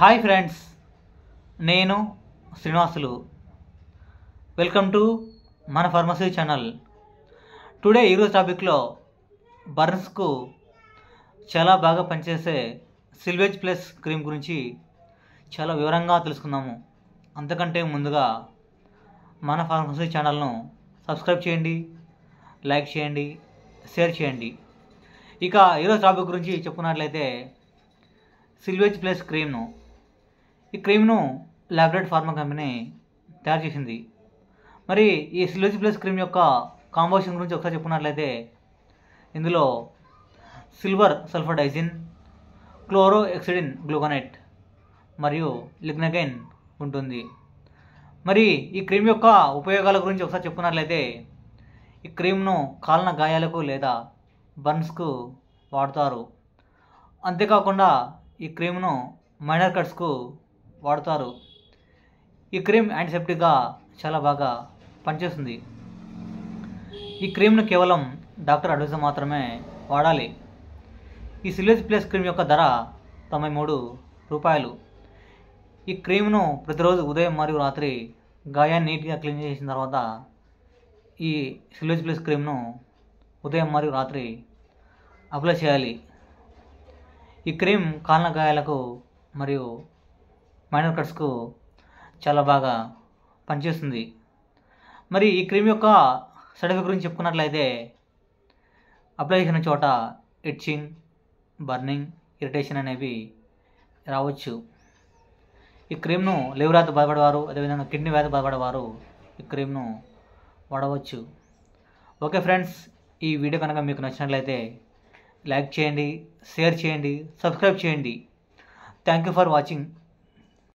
Hi friends, నేను Srinivasulu. Welcome to మన pharmacy channel. Today ఈరోజు టాపిక్లో బర్న్స్కు చాలా బాగా పనిచేసే సిల్వేజ్ ప్లస్ క్రీమ్ గురించి చాలా వివరంగా తెలుసుకుందాము. అంతకంటే ముందుగా మన ఫార్మసీ ఛానల్ను సబ్స్క్రైబ్ చేయండి, లైక్ చేయండి, షేర్ చేయండి. ఇక ఈరోజు టాపిక్ గురించి చెప్పుకున్నట్లయితే సిల్వేజ్ ప్లస్ క్రీమ్ను, ఈ క్రీమ్ను ల్యాబ్రెడ్ ఫార్మా కంపెనీ తయారు చేసింది. మరి ఈ సిల్వేజ్ ప్లస్ క్రీమ్ యొక్క కాంబోషన్ గురించి ఒకసారి చెప్పుకున్నట్లయితే ఇందులో సిల్వర్ సల్ఫర్డైజిన్, క్లోరోఎక్సిడిన్ గ్లూకనేట్ మరియు లిగ్నగైన్ ఉంటుంది. మరి ఈ క్రీమ్ యొక్క ఉపయోగాల గురించి ఒకసారి చెప్పుకున్నట్లయితే ఈ క్రీమ్ను కాలిన గాయాలకు లేదా బర్న్స్కు వాడతారు. అంతేకాకుండా ఈ క్రీమ్ను మైనర్ కట్స్కు వాడతారు. ఈ క్రీమ్ యాంటీసెప్టిక్గా చాలా బాగా పనిచేస్తుంది. ఈ క్రీమ్ను కేవలం డాక్టర్ అడ్వైస్ మాత్రమే వాడాలి. ఈ సిల్వేజ్ ప్లస్ క్రీమ్ యొక్క ధర 93 రూపాయలు. ఈ క్రీమ్ను ప్రతిరోజు ఉదయం మరియు రాత్రి గాయాన్ని నీట్గా క్లీన్ చేసిన తర్వాత ఈ సిల్వేజ్ ప్లస్ క్రీమ్ను ఉదయం మరియు రాత్రి అప్లై చేయాలి. ఈ క్రీమ్ కాలిన గాయాలకు మరియు మైనర్ కట్స్కు చాలా బాగా పనిచేస్తుంది. మరి ఈ క్రీమ్ యొక్క సైడ్ ఎఫెక్ట్ గురించి చెప్పుకున్నట్లయితే అప్లై చేసిన చోట ఇట్చింగ్, బర్నింగ్, ఇరిటేషన్ అనేవి రావచ్చు. ఈ క్రీమ్ను లివర్ వ్యాధి బాధపడేవారు, అదేవిధంగా కిడ్నీ వ్యాధి బాధపడేవారు ఈ క్రీమ్ను వాడవచ్చు. ఓకే ఫ్రెండ్స్, ఈ వీడియో కనుక మీకు నచ్చినట్లయితే లైక్ చేయండి, షేర్ చేయండి, సబ్స్క్రైబ్ చేయండి. Thank you for watching.